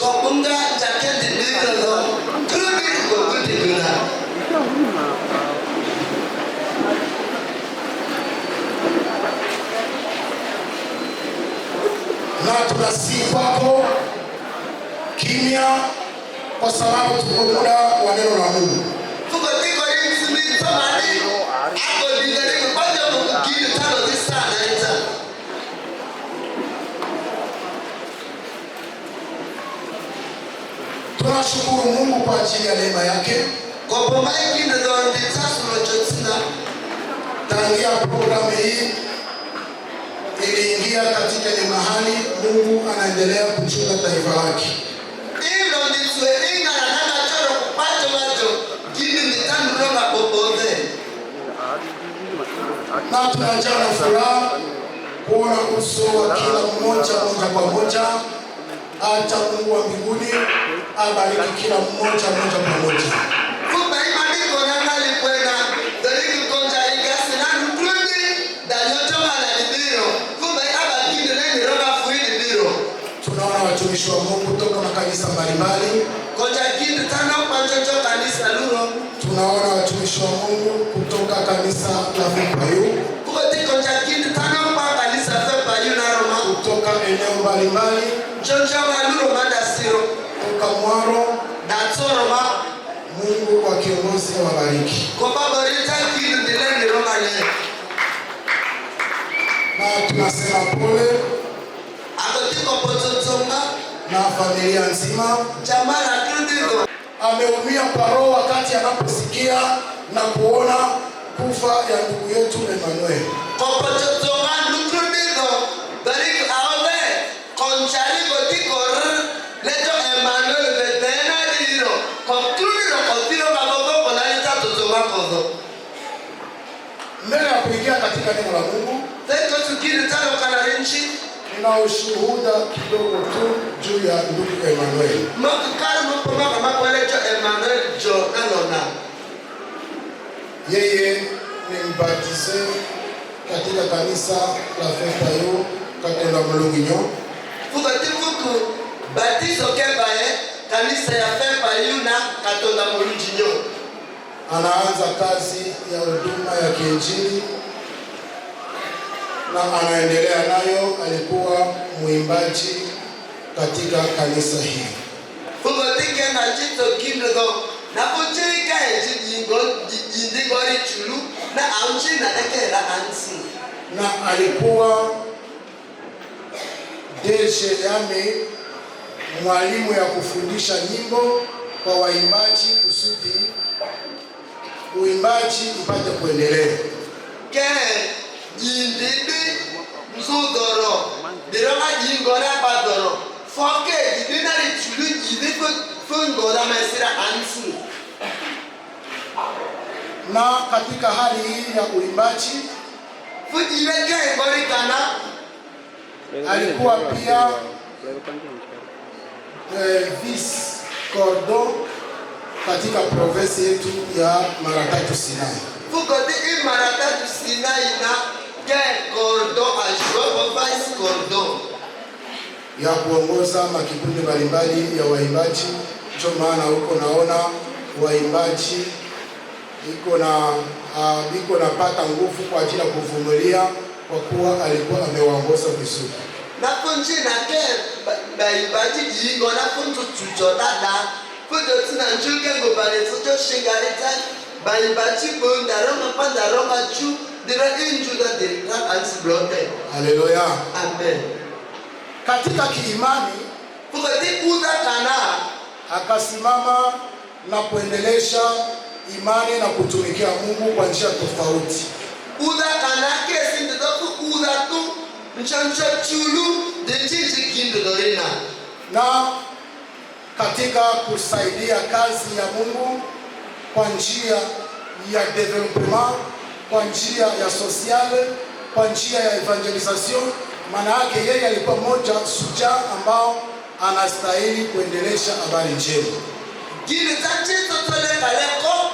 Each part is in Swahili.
Kopunga jaket dibiro kudi kokuti guna. Na tunasihi kwako kimya kwa sababu tuko muda wa neno la Mungu. Tuko tiko hizi ni tamani. Ako dinari kupaja mkini tano disana hiza. Tunashukuru Mungu kwa ajili ya neema yake. Kwa pamaiki ndo nditasu lochotina. Tangia programu hii iliingia katika ni mahali Mungu anaendelea kuchunga taifa lake. Ilo nditwe inga na nanga choro kupato majo. Kini nditanu roga popote. Na tunajaa na furaha kuona uso wa kila mmoja moja kwa moja. Acha Mungu wa mbinguni abariki kila mmoja moja kwa moja. Fupa imaniko nangali kwena. Daliki konja igasi na nukrundi. Daliotoka na libiro. Fupa iaba kinde neni roga fuini libiro. Tunaona watumishi wa Mungu kutoka makanisa mbalimbali. Konja kinde tano panchocho kanisa luro. Tunaona watumishi wa Mungu kutoka kanisa la Fepayu. Kuti konja kinde tano pa kanisa Fepayu na Roma. Kutoka eneo mbalimbali. Jonjo maluro madasiro. Kutoka Mwaro. Datoroma. Mungu wa kiongozi wabariki. Kwa baba rita kinde dileni Roma nye. Na tunasema pole. Akotiko pototonga. Na familia nzima. Jamana kundiko. Ameumia kwa roho wakati anaposikia na kuona kufa ya ndugu yetu Emmanuel. Kwa pototonga nukundiko. Bariki aove. Konchariko tiko leto Emmanuel vetena diro. Kwa kundiko kotiro kakoko kona lita totonga kodo. Mbele ya kuingia katika neno la Mungu, Teko tukiri tano kanarinchi. nina ushuhuda kidogo tu juu ya ndugu Emmanuel. Makukari mpoma kama kwa leto Emmanuel jo nalona. Yeye ni mbatize katika kanisa la Fepayu Katenda Mulunginyo. Fukatifuku batizo kebae kanisa ya Fepayu na Katonda Mulunginyo. Anaanza kazi ya huduma ya kiinjili na anaendelea nayo. Alikuwa mwimbaji katika kanisa hili. Fukatike na jito kindogo na kuchika jindigori chulu na aunchi na nekera ansi. Na alikuwa deshe yame mwalimu ya kufundisha nyimbo kwa waimbaji kusudi uimbaji ipate kuendelea. Ke jindidi msudoro diroma jingora badoro foke jidinari chulu jidi fungora mesira ansi. Na katika hali hii ya uimbaji Fujibeke ngori kana alikuwa pia vice cordon katika province yetu ya Maratatu Sinai. Fukoti Maratatu Sinai na ke cordon ajua vice cordon ya kuongoza makikundi mbalimbali ya waimbaji. Ndio maana huko naona waimbaji iko napata nguvu kwa ajili ya kuvumilia kwa kuwa alikuwa amewaongoza vizuri. Na kunji na ke baimbaji jingo na kuntu tuchotata kujo tina njuke ngobale tujo shingarita baimbaji bonda roma panda roma chu dira injuda dira ansi blote. Haleluya. Amen. Katika kiimani Fukati uda kana akasimama na kuendelesha imani na kutumikia Mungu kwa njia tofauti. Uda kana kesi ndoto uda tu mchancha chulu denjiji kindo dorina. Na katika kusaidia kazi ya Mungu kwa njia ya development, kwa njia ya sociale, kwa njia ya evangelisation. Maana yake yeye alikuwa mmoja shujaa ambao anastahili kuendelesha habari njema. Gini tachito tole kaleko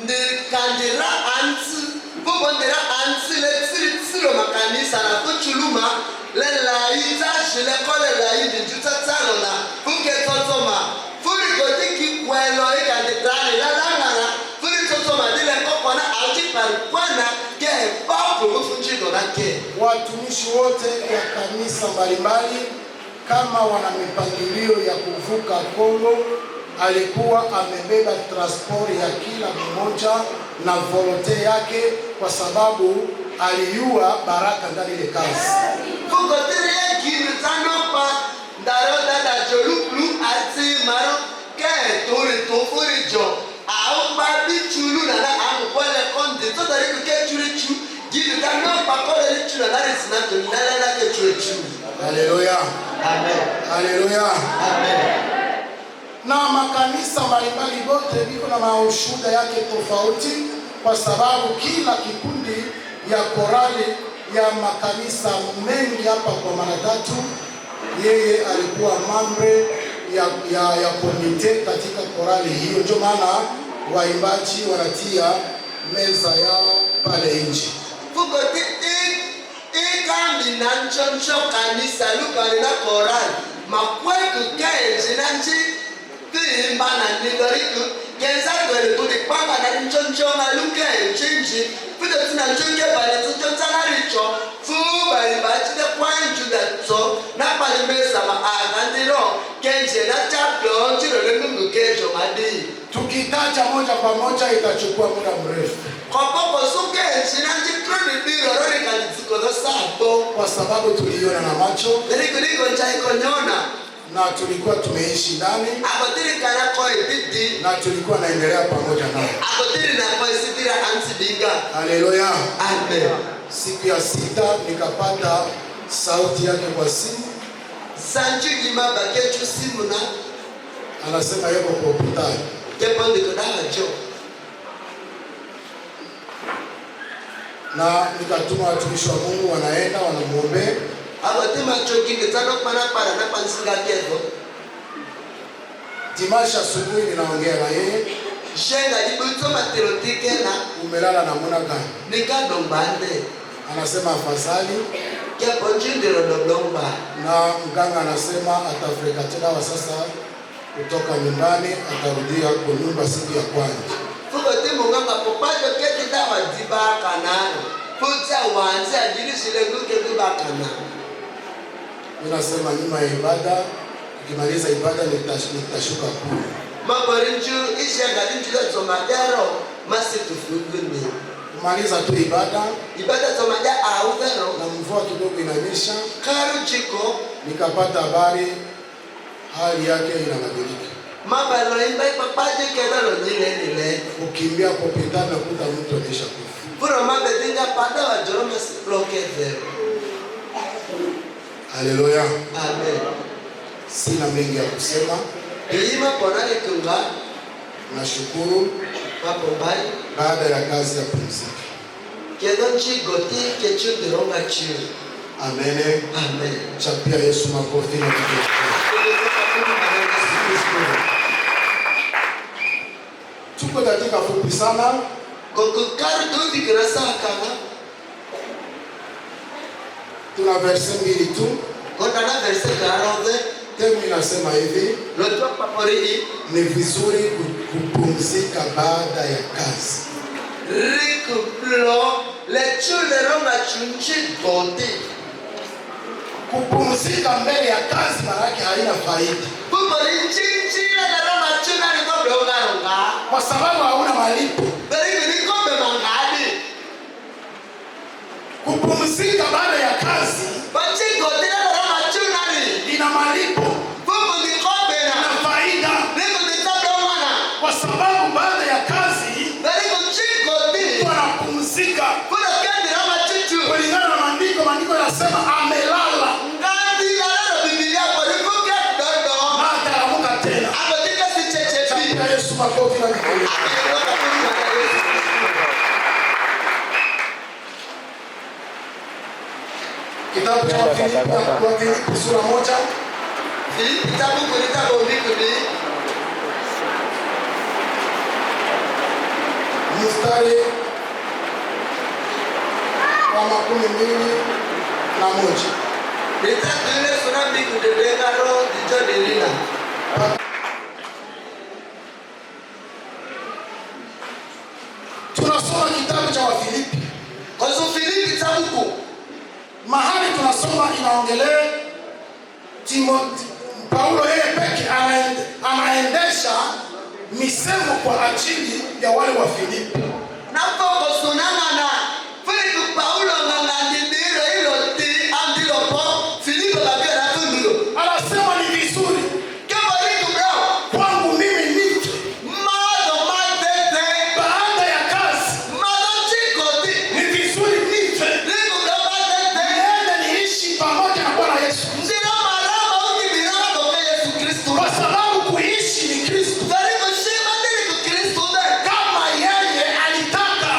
ndikandira ansi bubondera ansi le tsiro makanisa na kuchuluma le laita shile kole laidi juta tano na kuke toto watumishi wote ya kanisa mbalimbali kama wana mipangilio ya kuvuka Kongo. Alikuwa amebeba transport ya kila mmoja na volonte yake, kwa sababu aliyua baraka ndani ile kazi. Haleluya. Amen. Haleluya. Amen. Na makanisa mbalimbali bote biko na maushuhuda yake tofauti, kwa sababu kila kikundi ya korali ya makanisa mengi hapa kwa mara tatu, yeye alikuwa mambre ya komite katika korali hiyo. Ndio maana waimbaji wanatia meza yao pale nje. Fugoti ikambi na nchoncho kanisa lukari na korali makweku kenji na nchi kuimba na nidoriku kenza kwele kulipanga na nchoncho na luke nchi fudo tina nchonke bale tucho tanaricho fuba imbachi de kwanju datso na pali mesa maagandiro kenji na chaplo chiro lengu kejo madi. Tukitaja moja kwa moja itachukua muda mrefu, kwa sababu tuliona na macho na tulikuwa tumeishi ndani na tulikuwa naendelea pamoja nao. Haleluya. Amen. Siku ya sita nikapata sauti yake kwa simu. Anasema yuko kwa hospitali. Na nikatuma watumishi wa Mungu wanaenda wanamuombea. Dimasha asubuhi ninaongea na yeye. Umelala namna gani? Anasema afadhali. Na mganga anasema atafrika tena wa sasa kutoka nyumbani, atarudia kwa nyumba siku ya kwanza. Ninasema nyuma ya ibada, ukimaliza ibada nitashuka kule. Kumaliza tu ibada na mvua kidogo inanyesha, nikapata habari hali yake inabadilika. Ukimbia kwa hospitali na kuta mtu ameshakufa. Haleluya. Amen. Sina mengi ya kusema. Nashukuru baada ya kazi ya pumzika. Amen. Amen. Chapia Yesu makofi na kitu. Tuko katika fupi sana. Tuna verse mbili tu. Temu inasema hivi: ni vizuri kupumzika baada ya kazi. Kupumzika mbele ya kazi maana yake haina faida, kwa sababu hauna malipo. Kupumzika baada ya kazi ina malipo na faida, kwa sababu baada ya kazi wanapumzika kulingana na maandiko. Maandiko yanasema amelala na ataamuka tena. Yesu makofi na mikono. Kitabu cha Wafilipi sura 1. Mstari wa 21. Tunasoma kitabu cha Wafilipi. Paulo yeye peke anaendesha misemo kwa ajili ya wale wa Filipi. Na poko sonana na Filipi Paulo ngangandibiro hilo ti andilo po Filipi babia na tundulo. Anasema ni vizuri Kama hiko bro. kwangu mimi nife Mado matete. baada ya kazi. Mado chikoti. Ni vizuri nife Liko bro matete. niende niishi pamoja na Bwana Yesu, Ndira marama ukibirana kwa Yesu Kristo. kwa sababu kuishi ni Kristo. Karibu shima ndiri kwa Kristo de. Kama yeye alitaka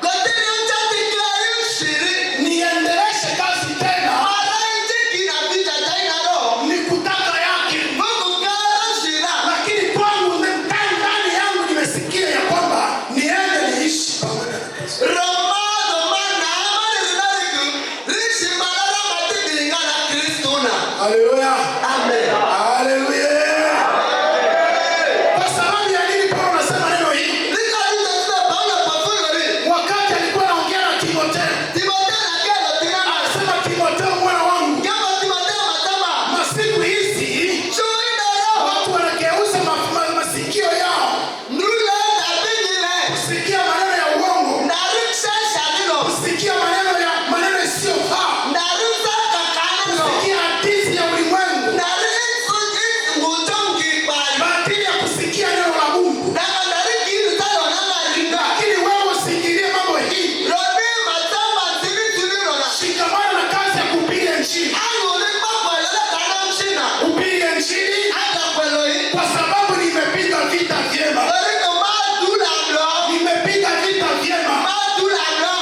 Kotini mchati kaya ushiri. niendeleshe kazi tena, Mara injiki na vita jaina roho. ni kutaka yake. Mungu kaya ushira. Lakini kwangu ndani yangu nimesikia ya kwamba niende niishi pamoja na Kristo. Romado mana amane zinariku. Rishi marara matibinga na Kristo na. Haleluya. Amen. Haleluya. Kwa sababu ya nini Paulo anasema neno hili? Lika lita tuna Paulo kwa fulori. Wakati alikuwa anaongea na Timotheo, Timotheo na kelo tirama. anasema Timotheo mwana wangu, Kama Timotheo matama. masiku hizi Chui na roho. watu wanageuza masikio yao Nule tabingile. kusikia maneno ya uongo, Na riksa shanilo. kusikia maneno isiyofaa, Na riksa kakanilo. kusikia hadithi ya ulimwengu Na riksu ngujongi bali. badala ya kusikia neno la Mungu. Na mandariki ilitalo na maringa. Lakini wewe usiingilie mambo hii, Rodi matama zili tulirona. shikamana na kazi ya kuhubiri Injili. Angu ulikpa kwa lele kana mshina. Hubiri Injili Hata kwelo hii. kwa sababu nimepiga vita vyema. Bariko madula bro. Nimepiga vita vyema. Madula bro.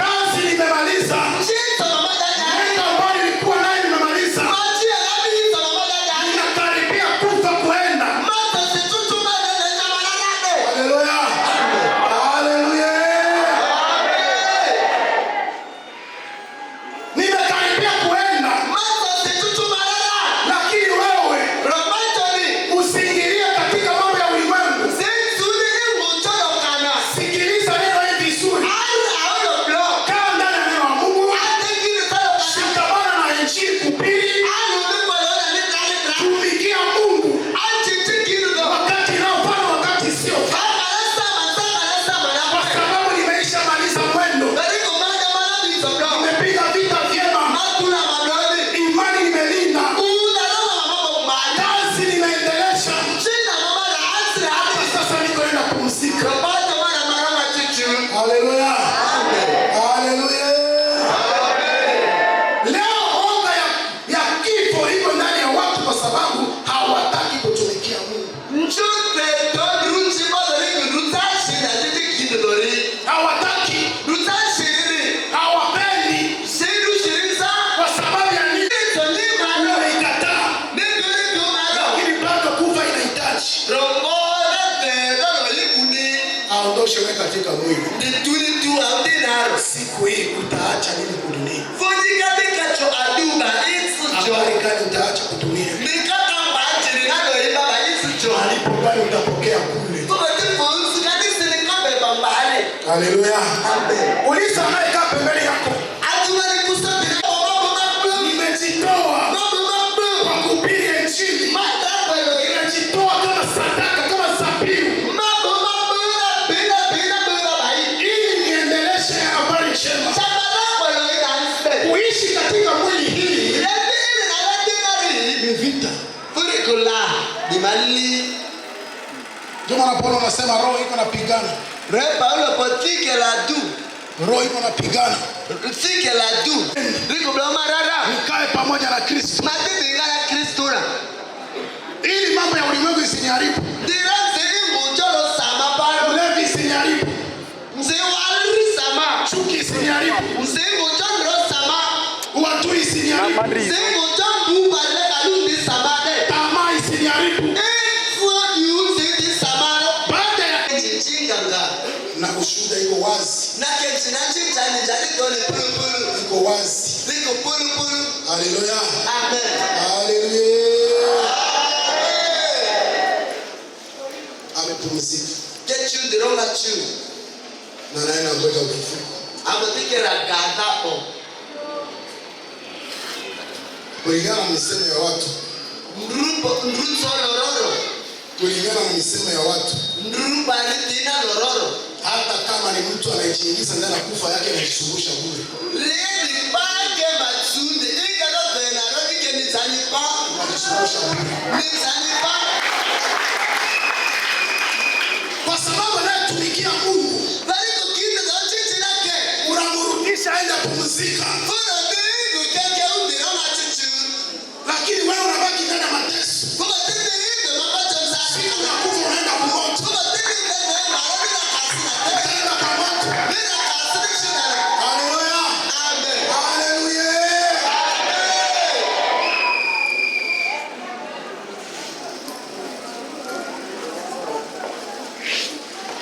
Kazi nimemaliza. Chito mamoja jari. Neno ambayo nilikuwa nayo nimemaliza. Machia labi ito mamoja jari. Ninakaribia kufa kuenda. Mato situtu madele chamaragade. Haleluya. Haleluya. Nimekaribia kuenda. Mato situtu marara. Lakini wewe Romato ni. usiingilie katika mambo ya ulimwengu. Zintuli ingu cholo kana. Sikiliza neno hili vizuri. Ara aulo bro. Kaa ndani ya neno la Mungu. Ate kiri talo kana. Shikamana na Injili kuhubiri. Alu ni kwa lona ni kari kari. Tumikia Mungu Anchi chikiri do. wakati unaofaa na wakati usiofaa. Kwa sababu nimeisha maliza mwendo. Nimepiga vita vyema. Imani nimelinda. Kazi nimeendelesha. Hapa sasa niko naenda kupumzika. Haleluya. Haleluya. Leo oga ya kifo iko ndani ya watu kwa sababu hawataki kutumikia Mungu. Hawataki, hawapendi kwa sababu ya nini? Wameikataa. Lakini bado kufa inahitaji aondoshe wewe katika mwili. Siku hii utaacha nini kudunia? Habari gani utaacha kutumia? Malipo gani utapokea kule? Haleluya. Uliza anayekaa pembeni yako, nimejitoa kwa kuhubiri Injili. Nimejitoa kama sadaka, kama zabihu, ili niendeleshe habari njema. Kuishi katika mwili hii ni vita. Ndio maana Paulo anasema roho iko napigana. Roho iko napigana. Nikae pamoja na Kristo ili mambo ya ulimwengu isiniharibu. Ulevi isiniharibu. Chuki isiniharibu. Uadui isiniharibu. Tamaa isiniharibu. Baada ya na ushuhuda iko wazi. Iko wazi. Haleluya. Haleluya. Amepumzika. Na naenda ngoja ukifuko. Kulingana na misemo ya watu, Ndruso lororo. Kulingana na misemo ya watu. Ndrubalitina lororo. Hata kama ni mtu anajiingiza ndani ya kufa yake anajisumbusha bure. Leli pake matsunde ikalo bena rodike nizanipa. Anajisumbusha bure. Nizanipa. Kwa sababu anatumikia Mungu. Baliko kile za chichi lake. Unamrudisha aende kupumzika. Lakini wewe unabaki ndani ya mateso. Siku ya kufa unaenda kumoto. Utaenda kwa moto. Haleluya. Amen. Haleluya.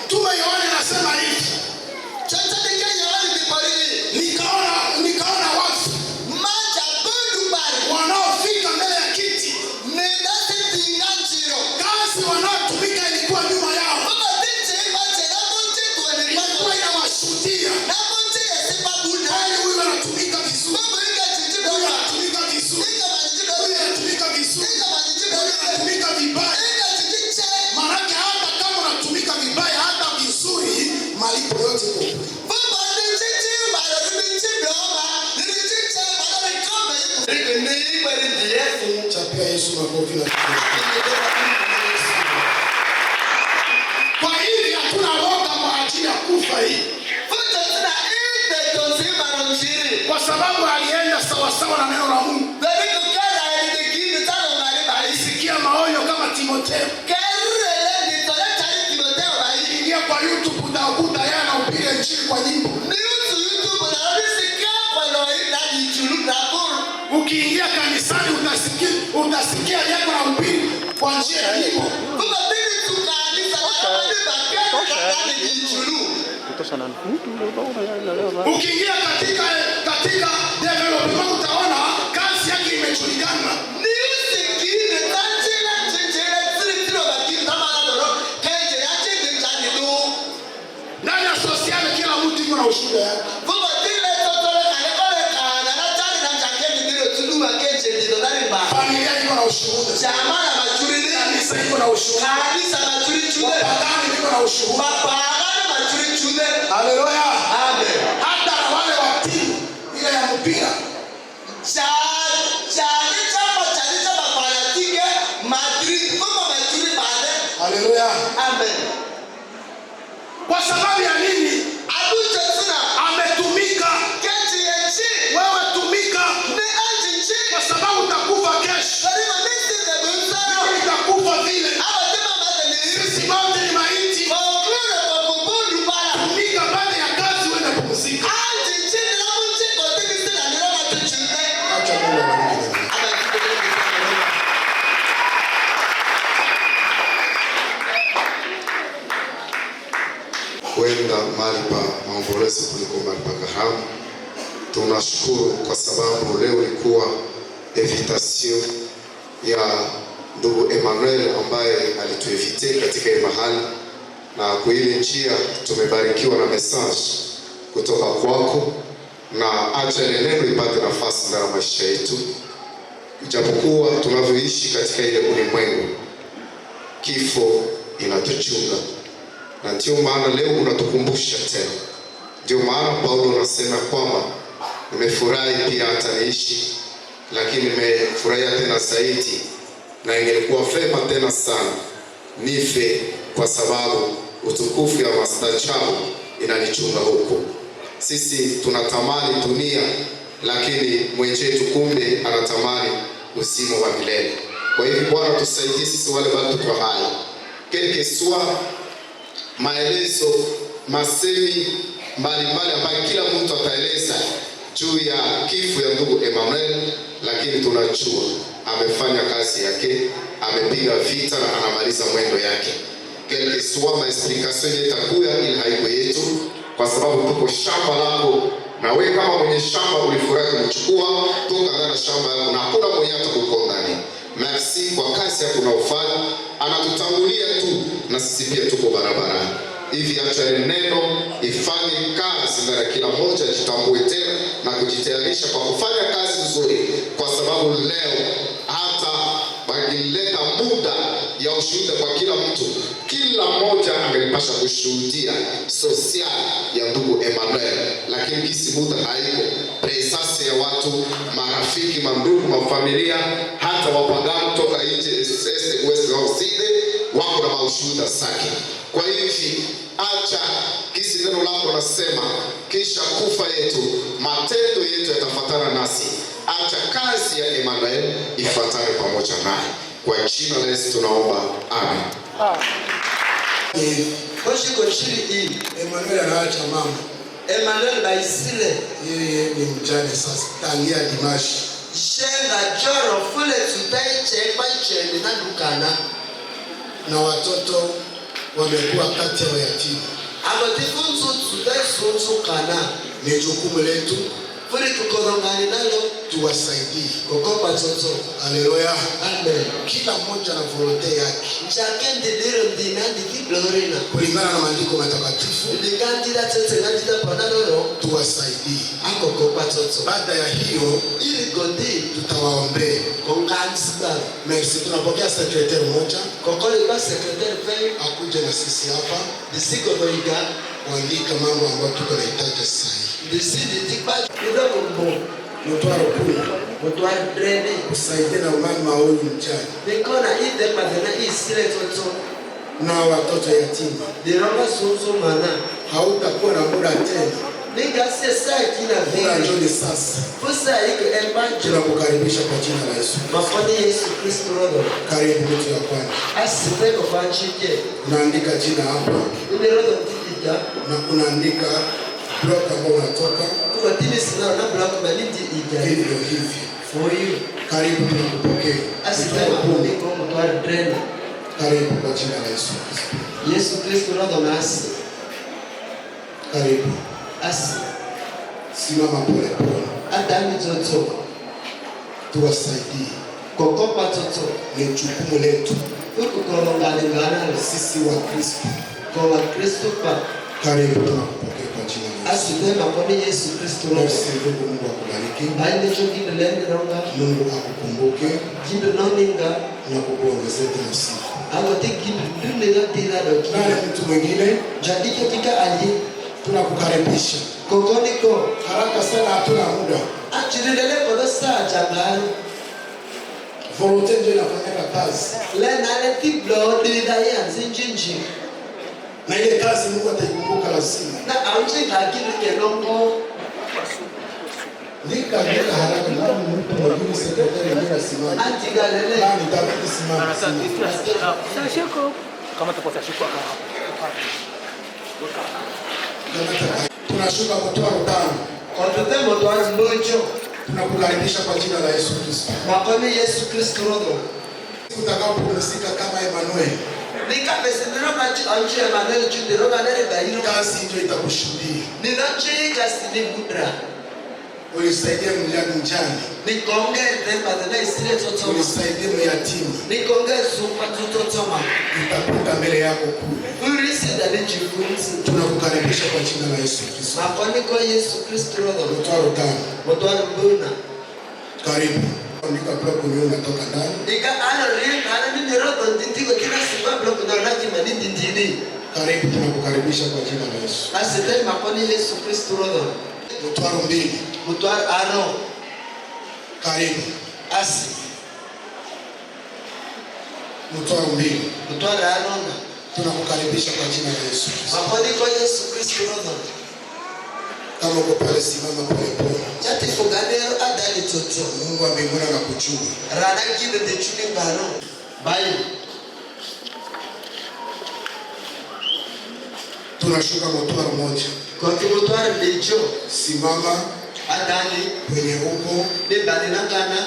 Tume Yohana anasema hivi. Nikaona watu wanaofika mbele ya kiti. Kazi wanaotumika ilikuwa nyuma yao. Ilikuwa inawashuhudia. Hali huyu anatumika vizuri. Huyu anatumika vizuri. Huyu anatumika vizuri. Huyu anatumika vibaya. Maanake hata kama unatumika vibaya hata vizuri, malipo yote iko kule. Chapia Yesu makofi na kwa hivi hatuna woga kwa ajili ya kufa hii. Kwa sababu alienda sawasawa na neno la Mungu. Alisikia maonyo kama Timotheo. Ingia kwa YouTube utakuta yeye anahubiri injili kwa nyimbo. Ukiingia kanisani utasikia yeye anahubiri kwa njia ya nyimbo. Ukiingia katika development utaona kazi yake imejulikana. Ndani ya sosiali kila mtu yuko na ushuhuda yake. Familia iko na ushuhuda. Kanisa iko na ushuhuda. Wapagani iko na ushuhuda. Haleluya. Amen. Hata wale wa timu ile ya mpira. Haleluya. Amen. Kwa sababu ya nini? Ametumika. Wewe tumika. Kwa sababu utakufa kesho. Wewe utakufa vile. Sisi wote ni maiti. Tumika baada ya kazi uende kupumzika. Acha Mungu abariki. Kwenda mahali pa maombolezo kuliko mahali pa karamu. Tunashukuru kwa sababu leo ilikuwa invitation ya ndugu Emmanuel ambaye alituinvite katika hii mahali, na kwa ile njia tumebarikiwa na message kutoka kwako, na acha neno ipate nafasi ndani ya maisha yetu. Ijapokuwa tunavyoishi katika ile ulimwengu, kifo inatuchunga, na ndio maana leo unatukumbusha tena. Ndio maana Paulo anasema kwamba nimefurahi pia hata niishi, lakini nimefurahia tena zaidi, na ingelikuwa vema tena sana nife, kwa sababu utukufu ya mastajabu inanichunga huko. Sisi tunatamani dunia, lakini mwenzetu kumbe anatamani uzima wa milele. Kwa hivyo Bwana tusaidie sisi wale watu kwa haya. Quelque soit maelezo masemi mbalimbali ambayo kila mtu ataeleza juu ya kifo ya ndugu Emmanuel, lakini tunajua amefanya kazi yake, amepiga vita na anamaliza mwendo yake. Quelque soit ma explication itakuya ili haiko yetu, kwa sababu tuko shamba lako, na wewe kama mwenye shamba ulifurahi kumchukua toka ndani ya shamba yako, na hakuna mwenye atakuko ndani. Merci kwa kazi yako unaofanya, anatutangulia tu na sisi pia tuko barabarani. Hivi acha neno ifanye kazi ndani ya kila mmoja, jitambue tena na kujitayarisha kwa kufanya kazi nzuri, kwa sababu leo hata nilileta muda ya ushuhuda kwa kila mtu. Kila mmoja angelipasha kushuhudia social ya ndugu Emmanuel, lakini kisi muda haiko, presence ya watu, marafiki, mandugu, mafamilia, hata wapagano toka nje este west au side wako na maushuhuda zake. Kwa hivi acha kisi neno lako nasema, kisha kufa yetu matendo yetu yatafuatana nasi. Acha kazi ya Emmanuel ifuatane pamoja naye. Kwa jina la Yesu tunaomba, amen. Emmanuel anaacha mama. Emmanuel baisile. Yeye ni mjane sasa tangia Dimashi. Shenga joro fule tutai chekwa cheni na dukana. Na watoto wamekuwa kati ya yatima. Agotifunzu tutai sunzu kana. Ni jukumu letu fuli tukorongani nalo tuwasaidie. Kokopa toto. Haleluya. Amen. Kila mmoja na volonte yake. Chakende diro mdinandi kiblorina. Kulingana na maandiko matakatifu. Ndikandida tete ngandida panalo tuwasaidie. Kokopa toto. Baada ya hiyo ili godi tutawaombea. Kongansiba. Merci, tunapokea sekretari mmoja. Kokole kwa sekretari fei akuje na sisi hapa. Disiko doiga kuandika mambo ambayo tuko nahitaji sasa. Disidi tikba kidogo kumbo. Mtwaro kuni. Mtwaro drene. Usaidie na mama huyu mjane. Nikona ide padena isile toto. Na watoto yatima. Dironga sunzu mana. Hautakuwa na muda tena. Nika sesa kina vile. Njoni sasa. Fusa iko embanjo. Tunakukaribisha kwa jina la Yesu. Mafoni Yesu Kristo roho. Karibu mtu ya kwanza. Asipe kwa chike. Unaandika jina hapa. Ile roho mtikija. Na unaandika block ambao unatoka. Kwa tini sina na block malindi ija. Hivyo. For you. Karibu tunakupokea. Asipe kwa mtwaro drene. Karibu kwa jina la Yesu. Yesu Kristo roho nasi. Karibu. Asi. Simama pole pole. Adami toto. Tuwasaidie. Kokopa toto. Ni jukumu letu. Huku kolongalingana sisi wa Kristo. Kwa Kristo pa. Karibu tunakupokea kwa jina la Yesu. Asitema kwa Yesu Kristo roho. Mungu akubariki. Haine choki ndelendi ronga. Mungu akukumbuke. Jindo noninga. Na kukuongezea tena sifa. Agote gindo tira doki. Nani mtu mwingine? Jadike tika ali. Tunakukaribisha. Kokoniko. Haraka sana hatuna muda. Achilindele kwa saa jangari. Volonte ndio inafanya kazi. Lena tiblo dida ya zinjinji. Na ile kazi Mungu ataikumbuka lazima. Na auche ngakili kelongo. Nika haraka na mtu mwingine sekretari ndio asimame. Antigalele. Nani tabidi simama. Sashiko. Kama tupata shiko hapa. Tunashuka Mtwaro tano. Kwa tete Mtwaro mmoja. Tunakukaribisha kwa jina la Yesu Kristo. Makoni Yesu Kristo roho. Utakapopumzika kama Emmanuel. Nika pesenero kachi anchi Emmanuel chindero kanere bairo. Kazi ndio itakushuhudia. Ninachi kasi ni budra. Ulisaidia mjane. Nikonge temba tena isile toto. Ulisaidia yatima. Nikonge zumba tutotoma. Nitakuta mbele yako kule. Urisi dalijifunzi. Tunakukaribisha kwa jina la Yesu Kristo. Makoni kwa Yesu Kristo roho. Mtwaro tano. Mtwaro mbuna. Karibu. Andika block nyuma natoka ndani. Ika ano ringa ana nini roho nditiko kila siku block na lati manindi ndini. Karibu tunakukaribisha kwa jina la Yesu. Asante makoni Yesu Kristo roho. Mtwaro mbili. Mtwaro ano. Karibu. Asi. Mtwaro mbili. Mtwaro ano. Tunakukaribisha kwa jina la Yesu. Makoni kwa Yesu Kristo roho. Kama uko pale simama pole pole. Chati fugadero adali toto. Mungu wa mbinguni anakuchunga. Rana kile de chuni ngano. Bayi. Tunashuka Mtwaro moja. Kwa Mtwaro ndicho. Simama Adani. kwenye huko. De bali nakana.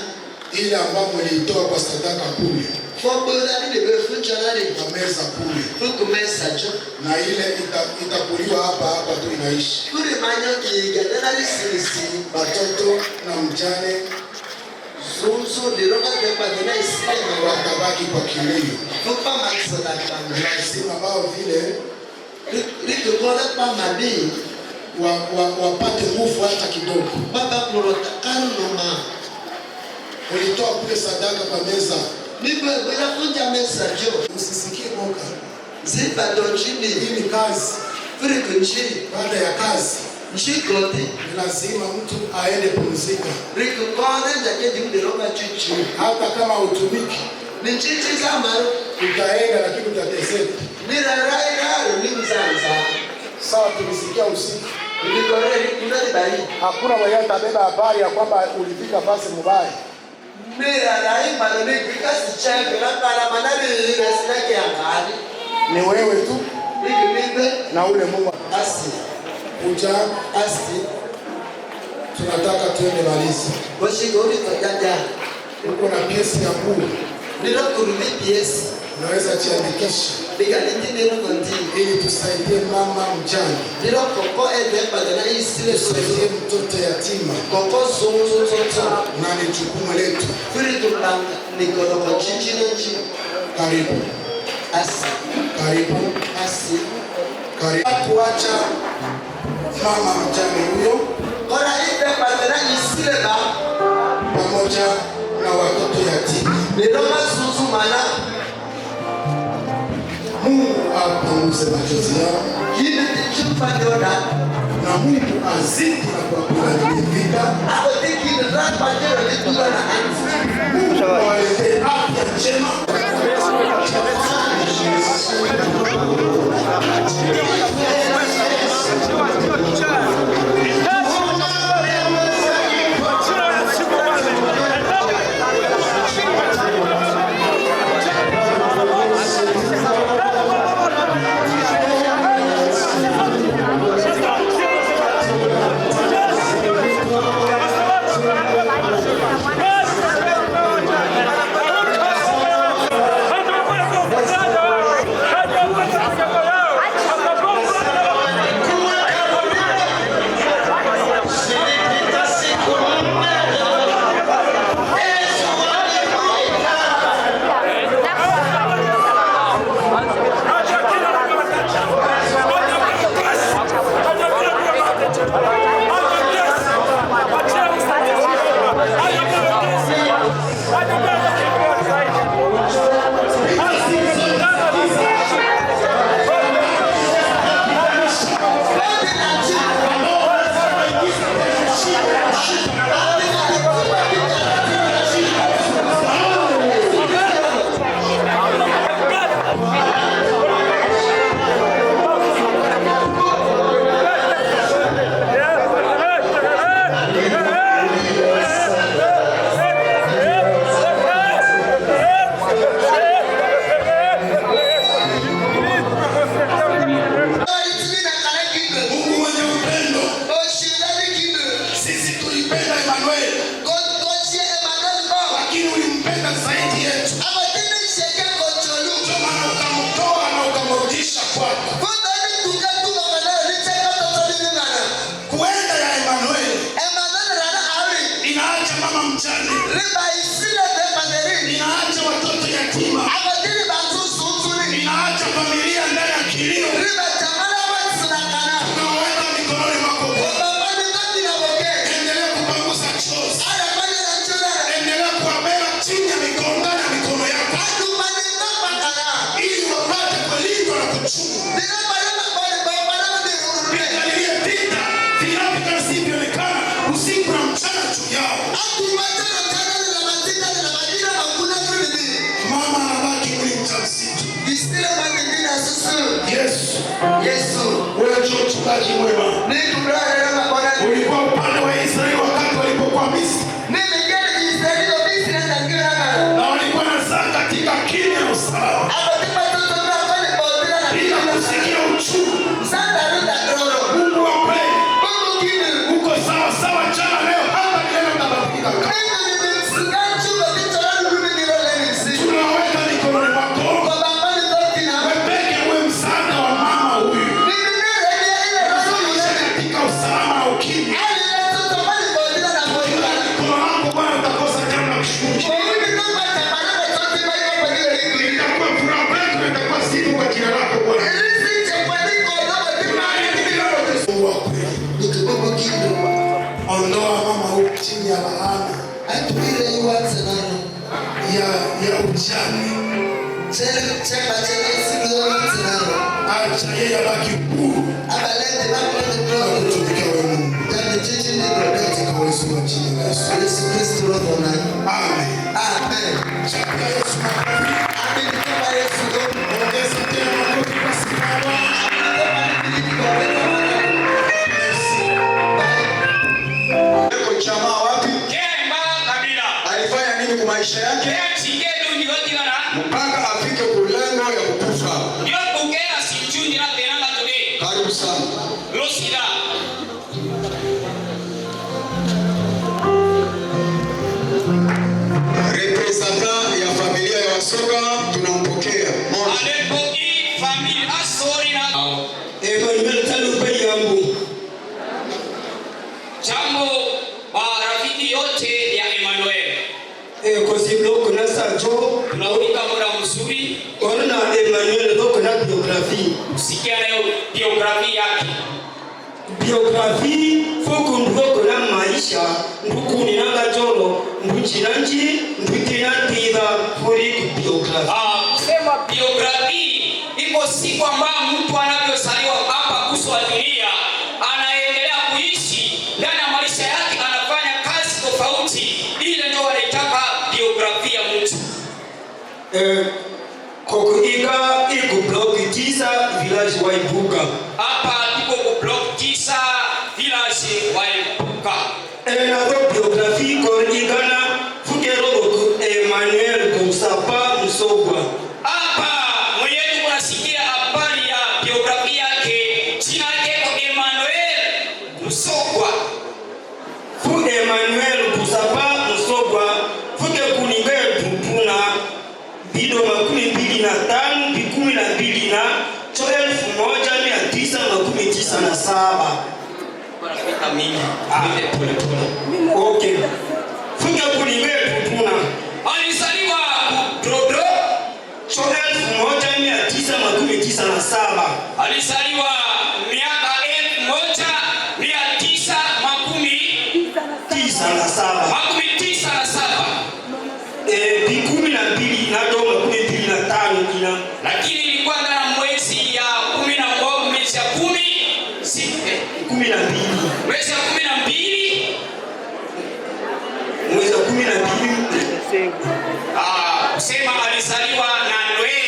Ile ambayo mlitoa kwa sadaka kule. Foboda ni de funchana ni. Na meza kule. Fuku mesa jo. Na ile itakuliwa hapa tu inaishi. Kuri manyo igadana lisisi. Watoto na mjane Zunzu lironga temba tena isile na watabaki kwa kilio. Fupa maso na kama. Lazima wao vile Rito kwa pa madi. wapate nguvu hata kidogo. Baba kurota kanu noma. Ulitoa kule sadaka kwa meza Nipo kunafunja message. Usisikie boka. Zipa dojini. Hii ni kazi. Frequency. Baada ya kazi. Mshikote. Lazima mtu aende pumzika. Rikukone njake jimdiroga chuchu. Hata kama utumiki. Ni chichi zamaro. Utaenda lakini utateseka. Nirarairaro ni mzanza. Sawa tulisikia usiku. Ulikoreri kuna bari. Hakuna mwenye atabeba habari ya kwamba ulifika basi mubaya. Nirarai bado ni kikasi chake na kana manani na sinake angani. Ni wewe tu. Nikimbe Na ule Mungu asi. Uja Asi. Tunataka tuende Malisa. Washigori tojaja. Uko na piesi ya Mungu. Nilo kurumi piesi. Unaweza jiandikisha. Bika niti nilo konti. Ili tusaidie mama mjane. Nilo koko ede padana isile Tusaidie mtoto yatima. koko zozo. Na ni jukumu letu. Furi tulanga nikoloko chichi. Karibu. Asi. Karibu. Asi. Karibu. Tuacha mama mjane huyo. Kora ide padana isile ba. Pamoja na watoto yatima. Niloma susu mana. Mungu apunguze machozi yao. Kini tichupa nyoda. Na Mungu azidi na kuwapigania vita. Ako tiki nirapa jero nituwa na anzi. Mungu awalete afya njema. Ulikuwa upande wa Israeli wakati walipokuwa Misri. Na walikuwa na saa katika kimya na usalama. Bila kusikia uchungu. Mungu wa kweli. Uko sawa sawa jana leo hapa leo utabadilika. Tunaweka mikononi mwako. Wewe pekee uwe msaada wa mama huyu. Katika usalama na ukimya. Mkono wako Bwana utakosa jambo la kushukuru. Itakuwa furaha kwetu Acha yeye abaki huru. Kutumikia wewe Mungu. Katika uwezo wa jina la Yesu. Amen. Chapa Yesu makofi. Ongeza tena makofi kwa sababu. Yuko jamaa wapi? Kemba kabila. Alifanya nini kwa maisha yake? Mpaka afike kulengo ya kukufa. Karibu sana. Representant ya familia ya Wasoga tunampokea. Jambo rafiki yote ya Emmanuel. Tunaulika muda mzuri. Sikia leo biografi yake. Biografi fuku ndoko na maisha nduku ni nanga jolo nduchiranji ndukina tiba furi biografi. Kusema biografi iko siku ambayo mtu anavyozaliwa hapa kuswa dunia anaendelea kuishi ndani ya maisha yake, anafanya kazi tofauti. Ile ndio wanaitaka biografi ya mtu. Kokuika iko block 9 village wa Ibuka. Hapa iko ku block 9 village wa Ibuka. Na biografi kokuika fukero Emmanuel Kusapa Msogwa. Hapa mwenyewe kunasikia habari ya biografi yake. Jina lake Emmanuel Msogwa. Fu Emmanuel Kusapa Msogwa fuke kuninga tupuna bido 25 bikumi na 12 na 1997. Wanapita mingi. Pole pole. Okay. Fuke kuninga tupuna Alizaliwa Dodo 1997. Alizaliwa miaka 1997. Bikumi na 2 na domo 25 ina. Lakini ilikuwa ndani mwezi ya 11 mwezi ya 10 12. Mwezi ya 12 Mwezi wa 12. Kusema alizaliwa na Noe.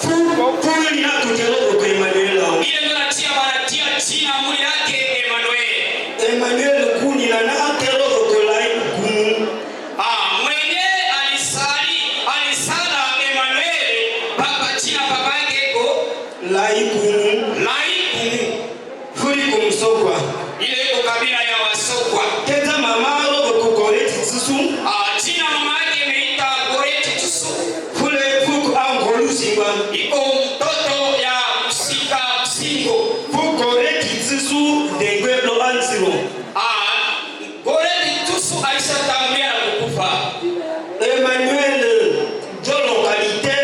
Fuku ni na kutelo kwa Emmanuel. Ile ndio natia banatia jina mwili yake Emmanuel. Emmanuel kuni na kutelo kwa lai kumu. Mwenye alisala Emmanuel baba jina baba yake ko Lai kumu. Furi kumsokwa. Ile iko kabila ya Wasokwa. Keza mama robo kukoreti susu. Jina mama yake imeita Goreti Tusu. Fule fuku angolusimba. Iko mtoto ya Musika Msingo. Fukoreti susu dengwelo ansiro. Goreti Tusu alishatangulia na kukufa. Emmanuel de localité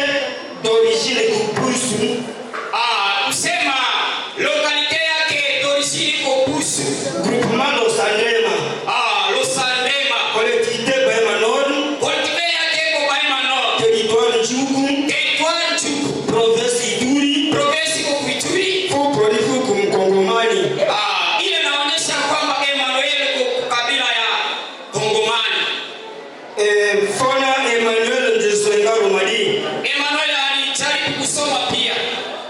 d'origine kupusu. Kusema lokalite yake d'origine Kopusu. Groupement Losandema. Losandema. Collectivité Baïmanon. Koltibe yake ko Baïmanon. Territoire Djougou. Territoire Djougou. Province Ituri. Province ko Ituri. Fuku kumkongomani. Ile inaonyesha kwamba Emmanuel ko kabila ya Kongomani. Fona Emmanuel de Swengaro Mali. Emmanuel alijaribu kusoma pia.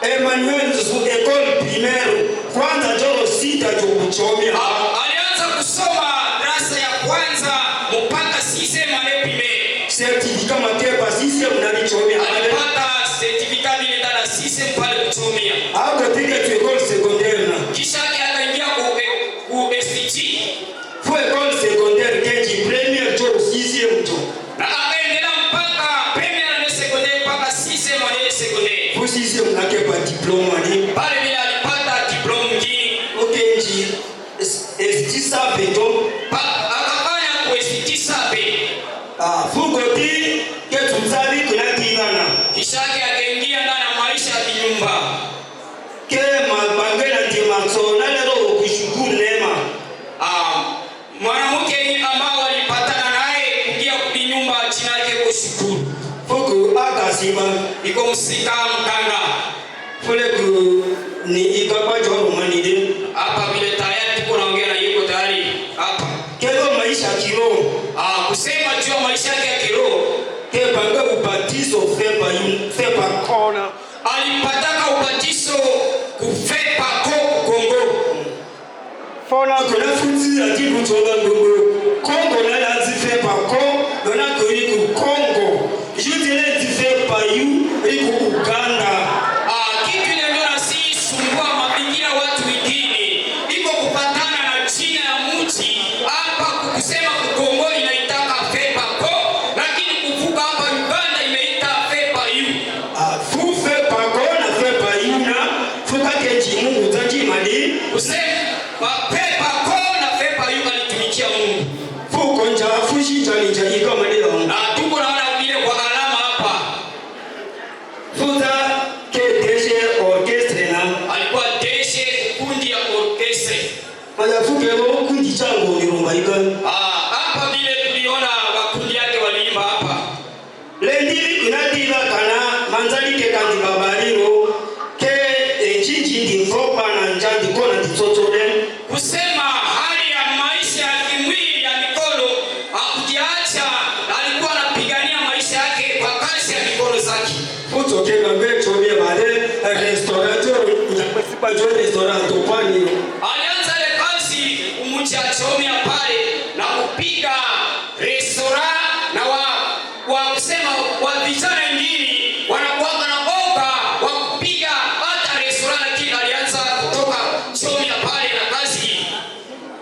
Emmanuel su école primaire kwanza joro sita jokuchomia. Alianza kusoma darasa ya kwanza mpaka 6e année primaire. Certificat matepa 6e mnalichomia. Alipata certificat ile ndani 6e pale kuchomia. Hapo piga tu école secondaire na. Kisha akaingia ku STG. Fu école secondaire keji première joro 6e mto. Na akaendelea mpaka première année secondaire mpaka 6e année secondaire. Fu 6e mnakepa diploma ni. Pale bila alipata diploma nyingine. Okenji estisa beto. Akafanya ku STG sabe. Fugoti ketu mzabi kuna kibana. Kisha akaingia ndani ya maisha ya kinyumba. Ke mabangela timaso na lero kushukuru neema. Mwanamke ambao walipatana naye kuingia kwa nyumba jina yake Kushukuru. Fuku akasi Simba iko msika mkanga fule ku ni ikapa joro manide hapa vile tayari tuko naongea na yuko tayari hapa kero maisha kiroho kusema juu ya maisha yake ya kiroho ke banga ubatizo fepa kona alipataka ubatizo kufepa Kongo fona kuna futi ati kutoka Kongo na lazi fepa ko dona ko ku Kongo jutele ti fepa yu iko Uganda kitu ile ndio nasi sumbua mafikira watu wengine iko kupatana na China ya mti hapa kusema Kongo inaitaka fepa ko lakini kuvuka hapa Uganda imeita fepa yu fu fepa ko na fepa yu na fuka keji Mungu taji mali kusema fepa ko na fepa yu alitumikia Mungu fuko nja fushi nja iko mali na tuko naona vile kwa alama hapa futa ke deshe orchestre na alikuwa deshe kundi ya orchestre majafuke ro kundi chango ni rumba ika hapa vile tuliona wakundi yake waliimba hapa lendi kunadira kana manzali ke kandi babariro ke ejiji ndi fopa na njandi kona ditotole kusema hali ya maisha ya kimwili ya mikono hakujiacha alikuwa anapigania maisha yake kwa kazi ya mikono zake futo ke gambe chobie bale restaurateur nyapesipa jo restaurant topani alianza ile kazi umucha chomia pale na kupiga restaurant na wa kusema wa vijana wengine wanakuwa na boga wa kupiga hata restaurant lakini alianza kutoka chomia pale na kazi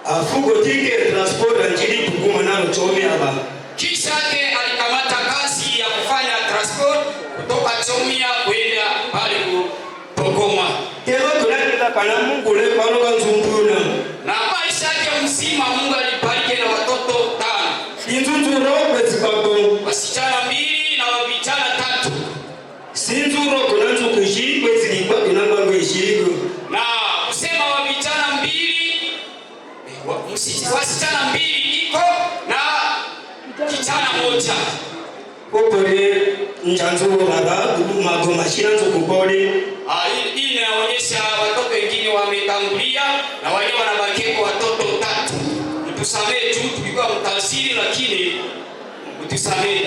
afugo tike transport anjili kuguma nalo chomia ba kisha yake alikamata kazi ya kufanya transport kutoka chomia kwenda pale Bogoma kero kunadira kana Mungu le pano kanzumbuna na maisha yake mzima Mungu alibariki na watoto 5 inzunzuro bezibabo wasichana 2 na vijana 3 sinzuro kunanzu kushirikwe zilikwa kunamba ngeshiriko na kusema wa vijana 2 wasichana 2 iko na kijana 1 popore njanzuro baba magoma shiranzo kupole hii inaonyesha watoto wengine wametangulia na wale wanabaki kwa watoto 3 mtusamee tu tulikuwa mtafsiri lakini mtusamee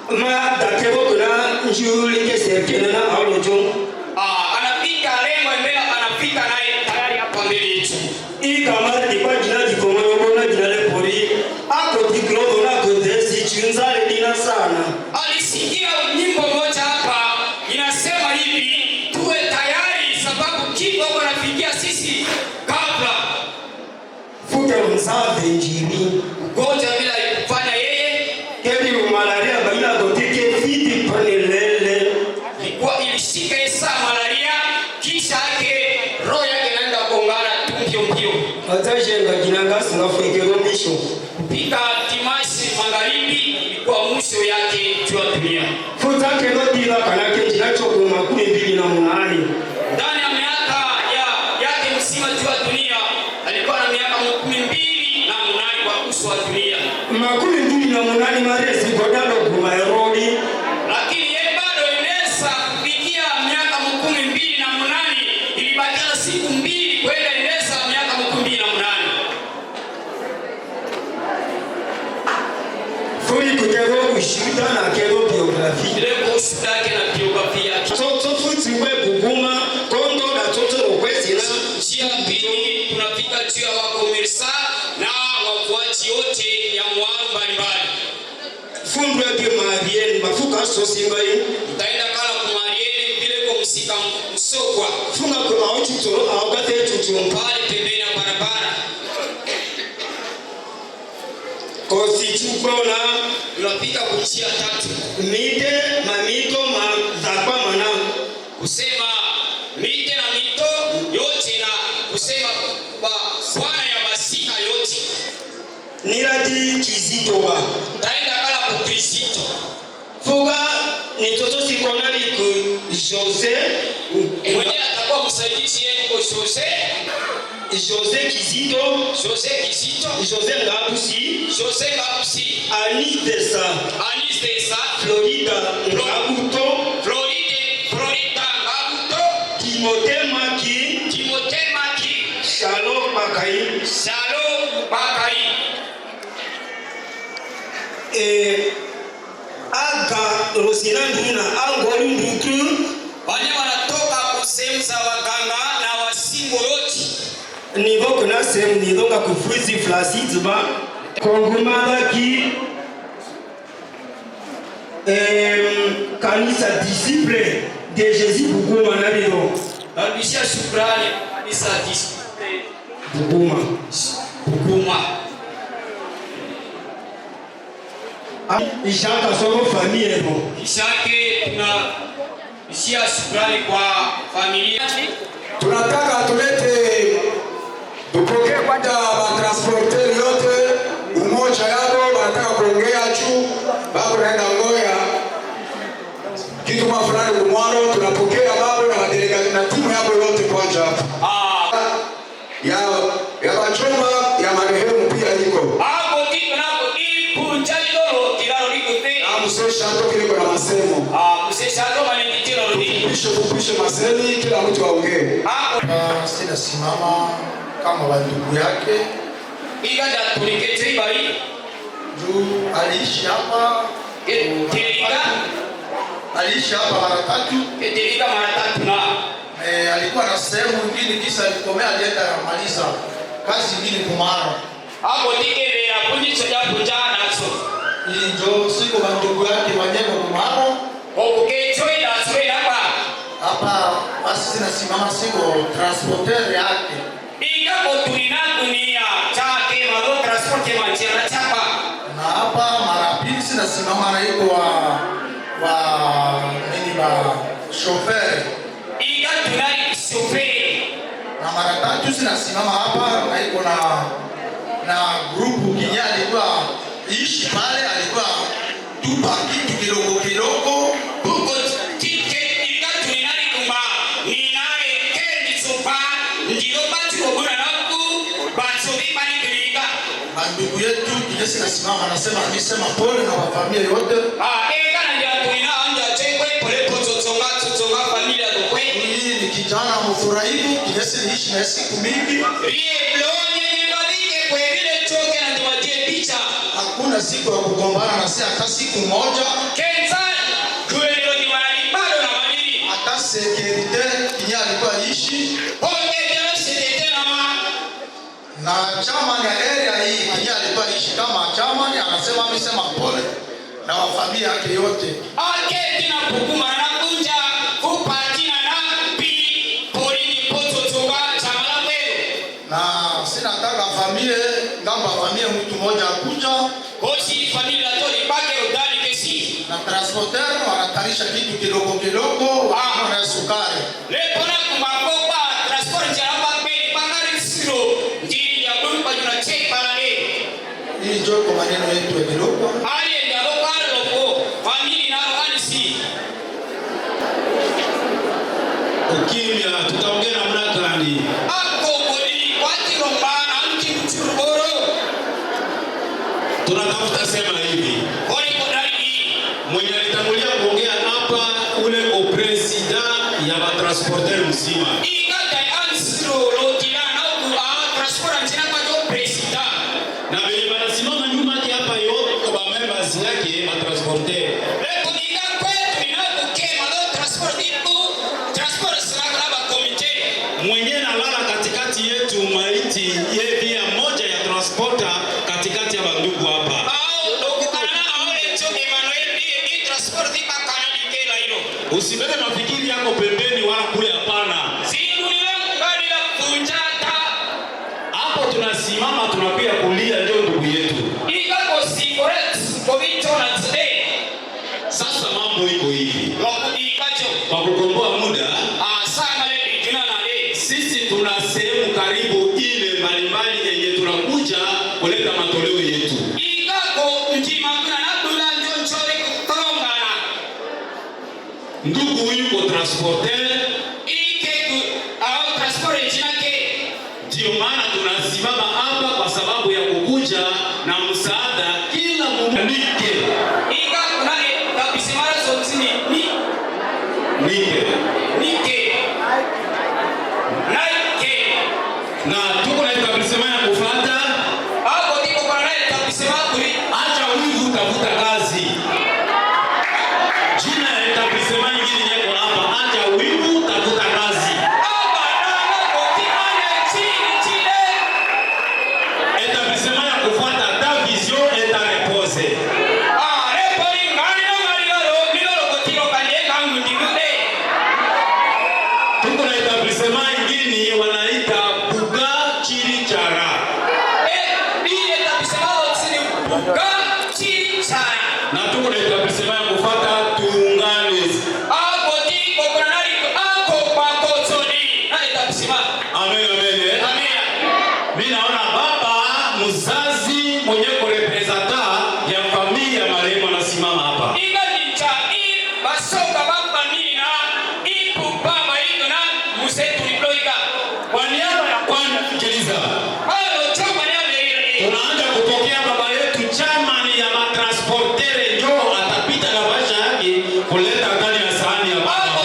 ma dakebo kuna njuli ke serkena na aulojo anapika lengo mbele anapika naye tayari hapa mbele yetu i kama dipa jina dikomo yobona jina le pori ako diklobo na ko desi chunzale dina sana alisikia nyimbo moja hapa inasema hivi tuwe tayari sababu kifo kinafikia sisi kabla fuke msave njiri ugonjwa bila kufanya yeye kedi malaria baina gotike fiti panelele ilikuwa ilishika esa malaria kisha yake roho yake inaenda kongana tumbio mbio atajenga jinanga singafekero misho pika Timashi magharibi ilikuwa mwisho yake juu ya dunia futa kero dila kana ke jinacho kuma 28 ndani ya miaka yake msima juu ya dunia alikuwa na miaka 28 kwa uso wa dunia 28 maresi godalo kuma erodi lakini yeye bado inaweza kufikia miaka 28 ilibakia siku 2 kwenda inaweza miaka 28 furi kutero kushida na kero biography ile kuhusu yake na biografia yake so futi we buguma kondo na toto rokwezi na njia mbili tunafika juu ya wakomersa na wafuaji wote ya mwaro mbalimbali fundu ya Marieni mafuka sosimbai utaenda kala kumarieni vile kwa msika msokwa funga kwa auchutoro augate chuchumpa pale pembeni ya barabara kosi chukona tunafika kuchia 3 mite mamito mazakwa mana kusema mite na mito yote na kusema bwana ya masika yote nirati kizito ba utaenda kala kukrisito fuga ni toto sikonali ku Jose mwenye atakuwa msaidizi yenu kwa Jose Kizito Jose Ngapusi Jose Ngapusi Anidesa Anidesa Tristeza. Florida Ngabuto. Florida Ngabuto. Timothée Maki. Shalom Bakai. Aga Rosina Nduna Angoli Nduku. Wale wanatoka kusehemu za waganga na wasingo yote. Nivo kuna sehemu nidonga kufuzi Flacide ba. Kongumadaki. Kanisa disciple de Jésus Buguma na bido. Bishia shukrani kanisa disciple Buguma. Ishaka somo familia mo. Ishake tuna bishia shukrani kwa familia. Tunataka tulete tupokee kwanza matransporter yote umoja yao wanataka kuongea juu bado naenda ngoya kitu kwa fulani kumwaro tunapokea babo na madelegati na timu yao yote kwanza ya machoma ya marehemu pia liko hapo kitu nako ipunja lilo kilalo liko te amsesha hapo kile kwa masemo msesha ndo manititiro rudi kupisha masemi kila mtu aongee Sina simama kama wandugu yake igada tulikete bali juu aliishi hapa aliishi hapa mara 3 na alikuwa na sehemu nyingine kisa alikomea alienda maliza kazi nyingine kumara hapo tikele ya punjicho ya punjana nazo ili ndio siko wandugu yake wanyeko kumara okukechoi na swe hapa basi sinasimama siko transporter yake igapo tulina dunia chake mado transporte manchana chapa na hapa mara pili sinasimama na iko wa nini ba chauffeur iga tunali chauffeur na mara 3 sinasimama hapa na iko na grupu kinya alikuwa ishi pale alikuwa tupa kitu kidogo huko tike iga tunali kuma ninaye kendi sopa ndilo batu koguna naku batu bibani kuliga ndugu yetu kijesi nasimama anasema nisema pole na wafamilia yote ega na ndia tuina anja chekwe pole pototonga familia dokwe hii ni kijana mfurahimu kijesi niishi na siku mingi rie blonye nibadike kwa vile choke na ndiwatie picha hakuna siku ya kugombana na si hata siku moja kenza kuelelo ni wanalibado na madini hata security kinya alikuwa ishi onge jelo sekete na chama ya area hii kinya alikuwa ishi kama chama anasema amesema pole na wafamilia yake yote ake tina kukuma na kunja kupatina na pi polini pototonga chamala kwelo na sina taka familia ngamba familia mtu mmoja akuja kosi familia toli pake udani kesi na transporter wanatarisha kitu kidogo na sukari lepona kumakopa transport jaramba kweli bangari siro ndiri ya bumba juna check parale hii ndio kwa maneno yetu ya kidogo ali ndalo kalo ko familia nalo anisi ukimya tutaongea namna gani ako boli kwati rombana anti mchuruboro tunatafuta sema hivi boli kodari mwenye alitangulia kuongea hapa ule opresida ya matransporter mzima igada ansiro lotila na ku transport njina kwa jo presida na vile wanasimama nyuma yake hapa yote kwa members yake matransporter lepo iga kwetu inako kema do transport ipo transport sana kwa komite mwenye nalala katikati yetu maiti yeye pia moja ya transporter katikati ya bandugu hapa usibebe mafikiri yako pembeni wala kule hapana hapo tunasimama tunapiga kulia ndio ndugu yetu sasa mambo iko hivi kwa kukomboa muda sisi tuna sehemu karibu ile mbalimbali yenye tunakuja kuleta matoleo yetu ndugu huyu ko transporter ndio maana tunasimama hapa kwa sababu ya kukuja na msaada kila mumike Iga kuna Nike. Na tuko na etablissement ya kufuata. Hapo ndipo kwa naye etablissement kuli. Acha wivu utafuta kazi. Jina ya etablissement nyingine yako hapa. Acha wivu utafuta kazi. Etablissement ya kufuata ta vision et ta repose. Tuko na etablissement nyingine wanaita Buga Chirichara. Na tuko na etablissement ya kufuata Tuungane. Amen. Mimi naona baba mzazi mwenye kurepresenta ya familia ya marehemu anasimama hapa. Kwa niaba ya kwanza sikiliza. Tunaanza kupokea baba yetu chamani ya matransportere njoo atapita na basha yake kuleta ndani ya sahani ya baba.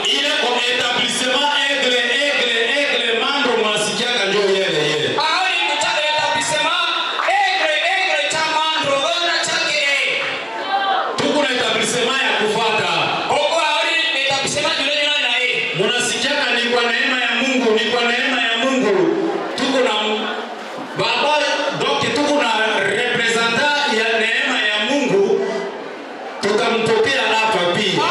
Ile kwa etablissement Aigle Mando mwasikiaka njoo yele. Tuko na etablissement ya kufuata. Munasikiaka ni kwa neema ya Mungu, ni kwa neema ya Mungu. Tuko na baba doki, tuko na representant ya neema ya Mungu. Tutampokea hapa pia.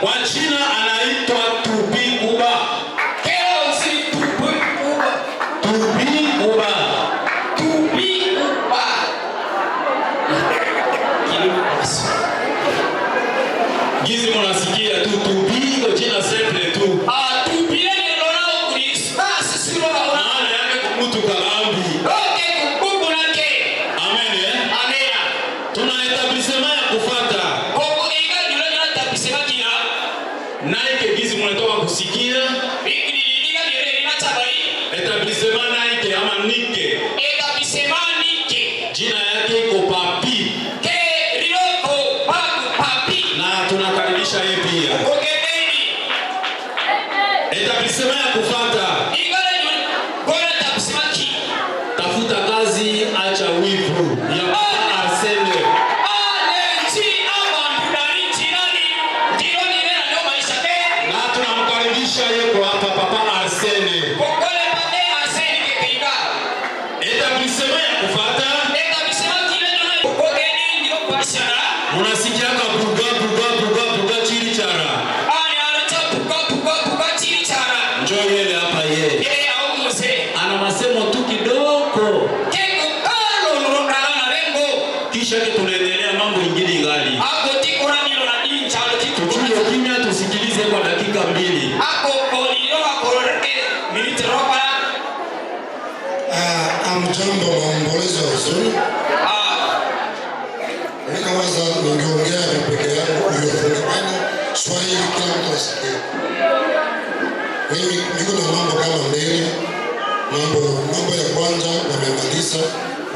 Kwa jina anaitwa Tubi Uba. Gizi munasikia tu Tubi kwa jina simple tu. Maana yake kumutu kalambi. Amen. Tuna etablissement ya kufuata. Nike gizi munatoka kusikia. Etablissement Nike ama Nike. Jina yake iko Papi. Na tunakaribisha yeye pia. Etablissement ya kufuata. Tafuta kazi, acha wivu. Ya Arsene. Na tunamkaribisha yeye kwa hapa Papa Arsene. Etablissement ya kufuata. Unasikiaka Buga Chirichara. Njoo yele hapa yeye. Ana masemo tu kidogo. Kisha tunaendelea mambo ingine ngali. Tuchukue kimya tusikilize kwa dakika 2. Amjambo maombolezo ya huzuni. Nikawaza ningeongea peke yangu kuyofungamana Swahili kila mtu asikie. Mimi niko na mambo kama mbele. Mambo ya kwanza wamemaliza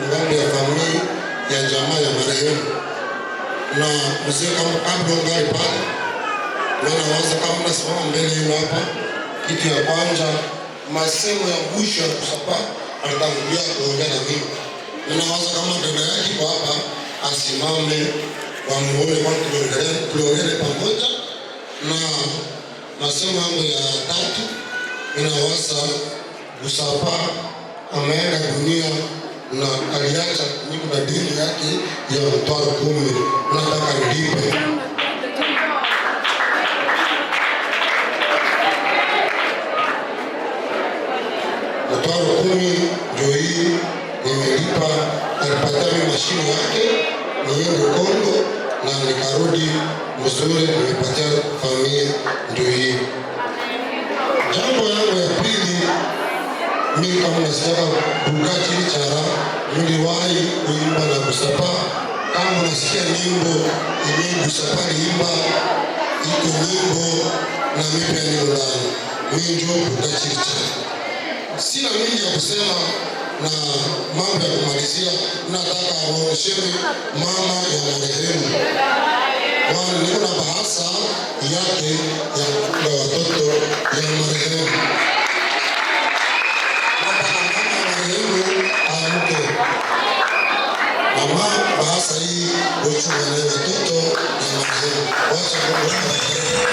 ngambo ya familia ya jamaa ya marehemu. Na mzee kama kabla ngali pale. Nawaza kama nasimama mbele yenu hapa. Kitu ya kwanza masemo ya mwisho ya kusapa atatangulia kuongea na mimi. Nawaza kama dada yake kwa hapa asimame wamuone kwa tuongele pamoja. Na masemo yangu ya tatu inawaza Busapa ameenda dunia na aliacha niko na dini yake ya mtwaro 10 nataka nilipe. Mtwaro 10 ndio hii nimelipa, alipatia mimi mashine yake niende Kongo na nikarudi mzuri, nimepatia familia ndio hii. Jambo yangu ya pili, mimi kama nasikia Buga Chirichara niliwahi kuimba na Busapa. Kama unasikia nyimbo yenye Busapa liimba iko nyimbo na mimi pia ndio ndani. Mimi ndio Buga Chirichara. sina mingi ya kusema na mambo ya kumalizia. Nataka waonyesheni mama ya marehemu. Niko na bahasa yake ya watoto ya marehemu. Mama bahasa hii uchunga na watoto ya marehemu. Wacha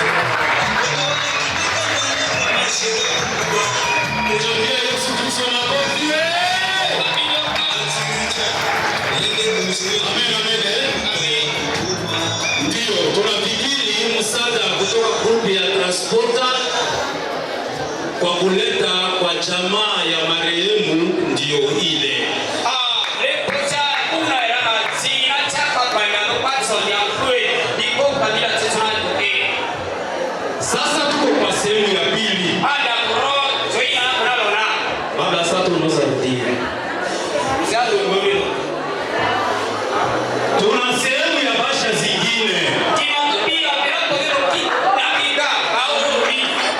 ndio tunafikiri msaada kutoka grupu ya transporta kwa kuleta kwa jamaa ya marehemu ndio ile. Sasa tuko kwa sehemu ya pili. Baba sasa tunasarudia. Tuna sehemu ya basha zingine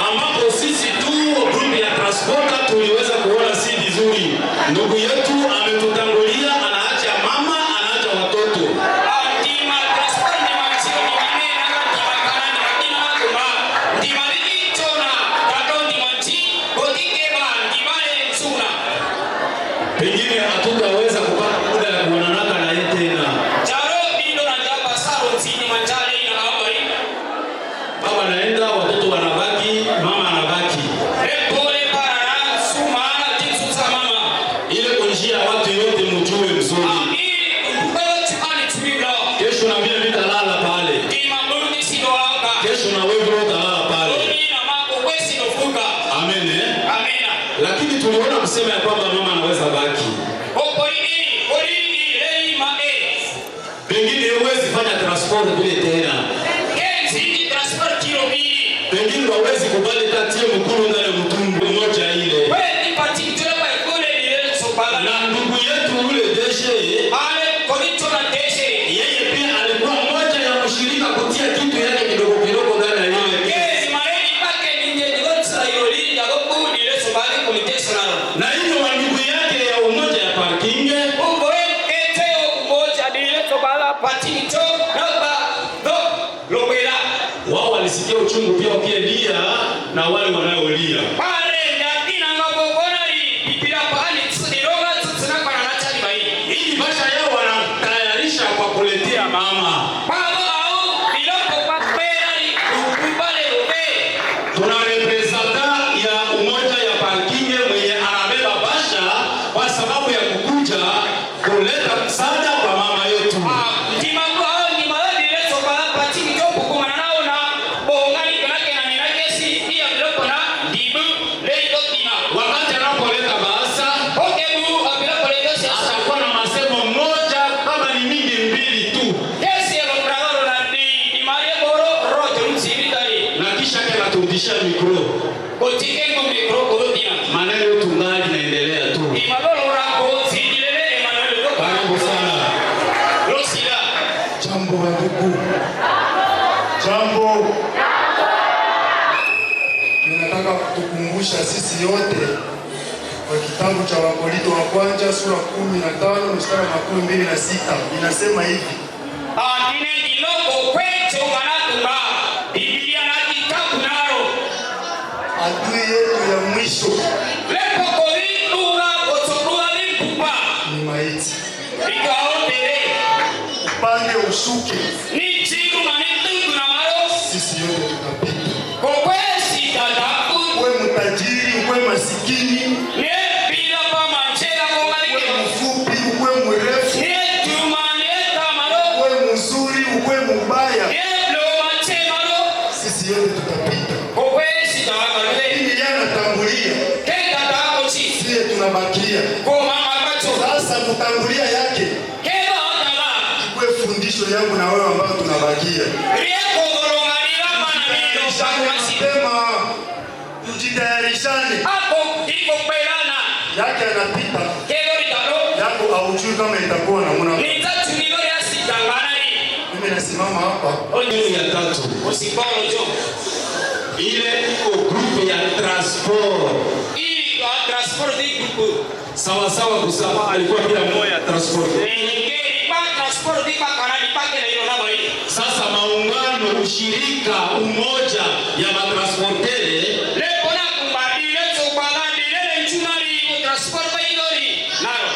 ambapo sisi tu grupu ya transporta tuliweza kuona si vizuri. Ndugu yetu ametutangulia, anaacha mama, anaacha watoto. Pengine hatutaweza kupata muda ya kuonana na yeye tena. Baba anaenda, watoto wanabaki, mama anabaki. Ile kunjia watu yote mjue mzuri. Kesho na mimi nitalala pale. Kesho na wewe utalala pale. Amen. Amen. Lakini tuliona kusema ya kwamba mama anaweza baki. Pengine huwezi fanya transport vile tena. Pengine hawezi kubali tatie mkulu ndani mtumbo mmoja ile. Na ndugu yetu ule deshe yeye pia alikuwa mmoja ya mshirika kutia kitu yake kidogo kidogo ndani ya ile. Na hiyo ndugu yake ya umoja ya parking wao walisikia uchungu pia lia na wale wanaolia. Hii basha yao wanatayarisha kwa kuletea mama. Tuna representa ya umoja ya parking mwenye anabeba basha kwa sababu ya kukuja kuleta msaada kwa mama yetu. Wakati anapoleta basa atakuwa na masemo moja kama ni mingi mbili tu, na kisha anaturudisha mikro. Maneno tungali naendelea tu. Karibu sana. Jambo wa ndugu. Jambo. Ninataka kutukumbusha sisi yote kwa kitabu cha Wakorintho wa kwanza sura 15 mstari wa 26 inasema hivi. Adui yetu ya mwisho ni maiti. Upande ushuke, sisi yote tutapita. Uwe mtajiri, uwe masikini, uwe mfupi, uwe mrefu, uwe mzuri, uwe mubaya, sisi yote tutapita. Lakini yanatangulia, sisi tunabakia. Sasa kutangulia yake ikuwe fundisho yangu na wewe ambao tunabakia. Tujitayarishane. Yake anapita, yako haujui kama itakuwa namna gani. Mimi nasimama hapa. Ya tatu. Ile iko grupu ya transport. sawa sawa kusema alikuwa bila moya transport. Sasa maungano, ushirika, umoja ya matransportere lepona kumbadile tsobadile nchunali transport idori naro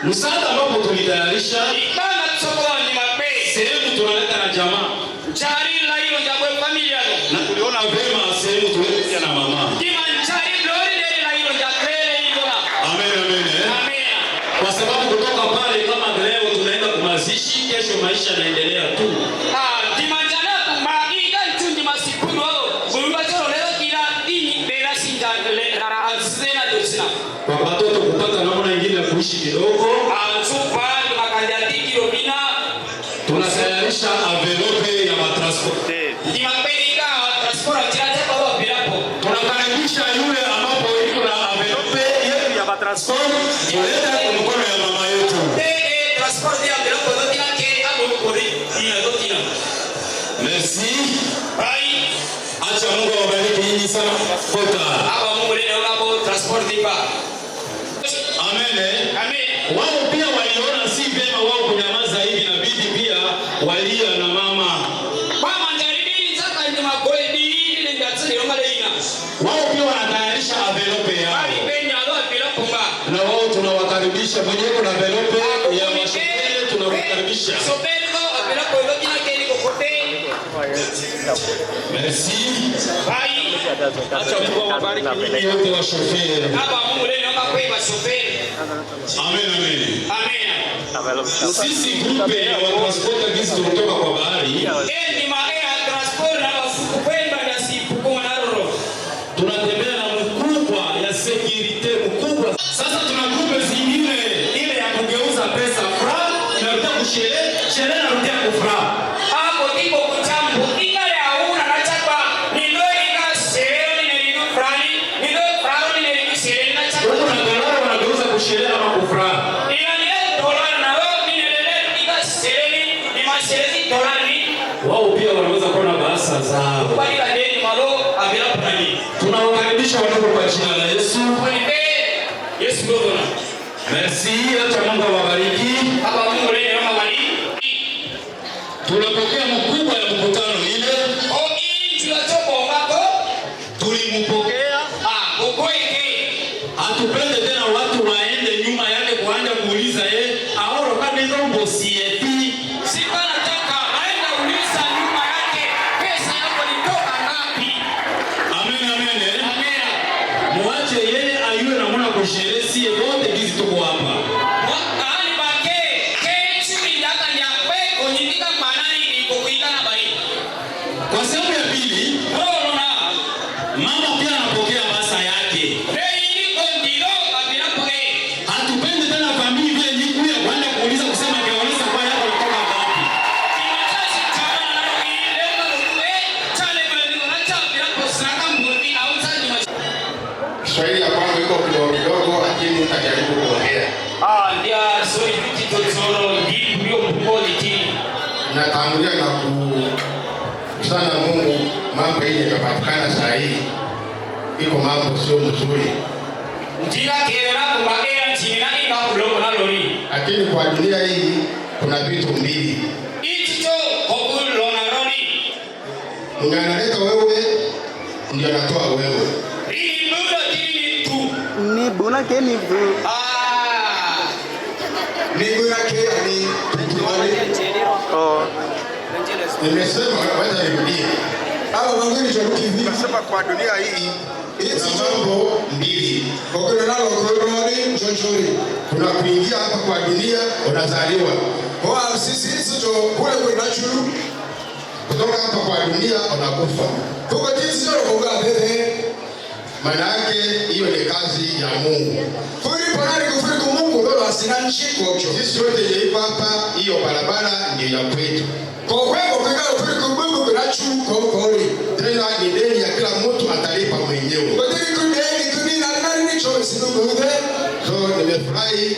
msaada ambapo tulitayarisha ibana tsokola ni mape sehemu tunaleta na jamaa chari la hilo jambo familia na tuliona vema sehemu tulete na mama kima chari lori la hilo jakrele hilo na amen amen amen kwa sababu kutoka pale kama leo tunaenda kumazishi, kesho maisha yanaendelea tu. Dimajana kumaiga nchundi masikuno bulumba choro leo kila dini bela sinja rara azena dosina Kwa watoto kupata namna nyingine ya kuishi kidogo, anzupa tunakanjati kilomina tunasayarisha envelope ya matransporte. dimapelika transport tiraje kwa bilapo Tunakaribisha yule ambapo iko na envelope yetu ya matransport, yoleta kwa mkono ya mama yetu. transport ya bilapo dotina ke abo kori ina dotina. Merci. Bye. Acha Mungu awabariki nyinyi sana. Kota. Aba Mungu leo ngabo transport dipa. Amen. Amen. Wao pia waliona si vema wao kunyamaza hivi, na bidi pia walia na mama. Mama njaribini zaka ni magoldi ile ndatsi yonga leina. Wao pia wanatayarisha envelope yao. Bali penya alo bilapo mba. Na wao tunawakaribisha mwenyewe kuna envelope ya mashirika tunawakaribisha. Sobengo bilapo dotina ke ni kokote. Merci. Bye. Acha Mungu awabariki nyinyi wote wa shoferi. Aba Mungu leo ngabo kwa shoferi. Amen amen. Amen. Sisi grupe ya watransporta gizi kutoka kwa bahari. Ni maana transport na wafuku kwenda na sipuko na roro. Tunatembea na mkubwa ya security mkubwa. Sasa tuna grupe zingine ile ya kugeuza pesa fra inarudia kusherehe, sherehe inarudia kufra. Hapo ndipo kutambo ingale hauna na chapa ni ndio ika sherehe ni ndio frani ni ndio frani ni ndio sherehe na chapa. Huko na dola wanageuza kusherehe ama kufra. Ila ni dola na wao ni ndio ika sherehe ni masherehe dola ni Wao pia wanaweza kuwa na bahasa zao. bali la deni malo avila prani. Tunawakaribisha watoto kwa jina la Yesu. Kwani Yesu bwana. Merci, acha Mungu awabariki. Hapa Mungu leo kama wali. Tunapokea mkubwa ya mkutano ile. O inji la chopo ngako. Tulimpokea. Gogoike. Hatupende tena watu waende nyuma yake kuanza kuuliza aoro kama hizo mbosieti. Sipana taka aenda uliza nyuma yake pesa yako nitoka ngapi? Amen amen. Amina. Muache yeye ayue na mwana kusherehe sie wote gizi tuko hapa. Wakani bake kechu ndaka nyakwe konyindika manani iko kuita na bari. Kwa sehemu ya pili, Roho na mama pia anapokea basa yake. dei iko ndilo kabila poe. Hatupende tena familia vile nyingi ya kwenda kuuliza kusema kiwauliza kwa yako kutoka wapi. Kimachazi chana na ile malume chale kwa ndio na chapila posaka mboni au zaji Kiswahili ya kwangu iko kidogo kidogo, lakini nitajaribu kuongea. ndia sori kuti tozoro ndi mbio mpoli tini. Natangulia na kusana Mungu, mambo yenye yanapatikana saa hii iko mambo sio mzuri, Ndina kera kumbakea chini na ika kulogo na lori. lakini kwa dunia hii kuna vitu mbili. Ichicho kokulo na lori. Mwenye analeta wewe ndio anatoa wewe. Rini mburo tini tu. Ni bona ke ni bu. Miguu yake ni tutuwali. Oh. Nimesema wacha nirudie. Aba bangeni choruki hivi. Nasema kwa dunia hii kuna mambo mbili. Kokona nalo koroni chochori. Kuna kuingia hapa kwa dunia, unazaliwa. Kwa sisi sio kule kwa churu. Kutoka hapa kwa dunia unakufa. Kuko jinsi sio kwa bebe. Maana yake hiyo ni kazi ya Mungu. Kuri panari kufuri kwa Mungu ndio asina nchiko cho. Sisi wote yeiko hapa, hiyo barabara ndio ya kwetu. Kwa kweli kwa kufuri kwa Mungu kuna churu kwa kori. Tena ni deni ya kila mtu atalipa mwenyewe. Kwa dini kudeni kudini nani ni choice ndio kuve. So nimefurahi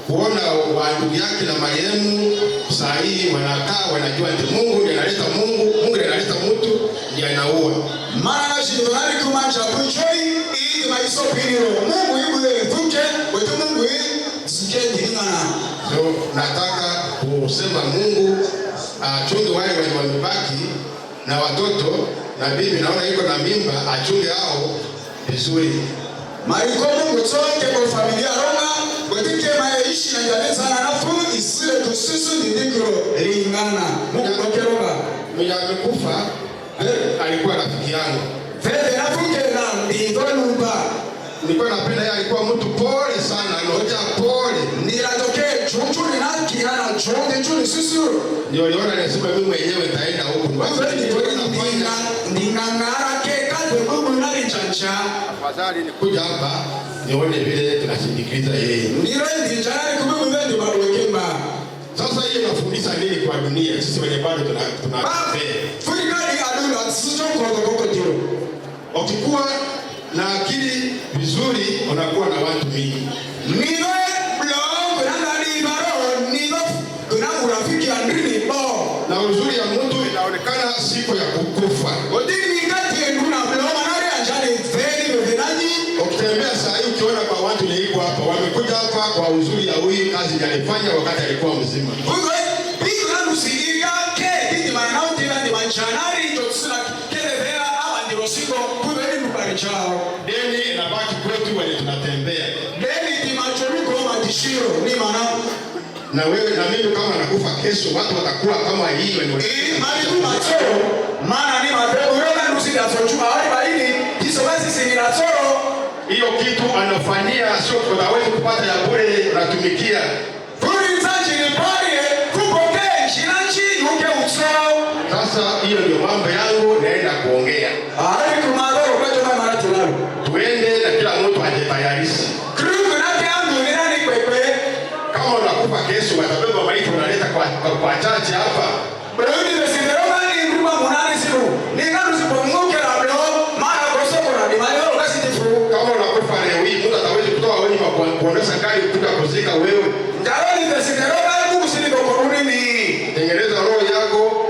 kuona wandugu yake na marehemu saa hii wanakaa wanajua ati Mungu ndiye analeta Mungu ndiye analeta mtu ndiye anaua. Maana shida nani kumanja kuchoi ili maiso piliro. Mungu yule tunje wetu So nataka kusema Mungu achunge wale wenye wamebaki na watoto na bibi naona iko na mimba, achunge hao vizuri. Mariko Mungu toke kwa familia Roma, wetike maishi na jamii sana nafu isile tusisu ndiko lingana. Mungu kokeroga. Mwenye amekufa alikuwa rafiki yangu. Fede nafuke na ndolumba. Nilikuwa napenda yeye, alikuwa mtu pole sana, anaoja pole. Nilatokea chuchuni na kiana chonde chuni sisi. Ndio niona nasema mimi mwenyewe nitaenda huko. Ndingangara keka Mungu nali chancha. Afadhali nikuja hapa nione vile tunashindikiza yeye. Ndio ndinjana kububu ndio barwekemba. Sasa hiyo inafundisha nini kwa dunia? Sisi wenye bado tuna Furikani aduna sisi kwa ndio. Ukikuwa na akili vizuri unakuwa na watu mingi. Niwe blog na ndani baro niwe kuna urafiki andini bo. Na uzuri ya mtu inaonekana siku ya kukufa. Odini ngati kuna blog na anjani veni venaji. Ukitembea saa hii ukiona kwa watu liko hapa wamekuja hapa kwa uzuri ya huyu kazi alifanya wakati alikuwa mzima. Huyo bigo na kusikia ke ndi manao ndi manchanari to sura kele vera ama ndio siko kubeli mbali chao. Deni inabaki kwetu wale tunatembea. Deni ndi machoruko matishiro ni manao. Na wewe na mimi kama nakufa kesho watu watakuwa kama hii wewe. Mali tu machoro maana ni mabego yoga nusida sochuma wale baini hizo basi sinina soro. Hiyo kitu anafanyia sio kwa wewe kupata ya bure unatumikia. Sasa hiyo ndio mambo yangu naenda kuongea. Tuende na kila mtu ajitayarishe. Kama unakufa kesho watabeba maiti unaleta kwa chachi hapa. Kama unakufa leo hii mtu ataweza kutoa wewe kwa kuondosha gari kutoka kuzika wewe. Tengeneza roho yako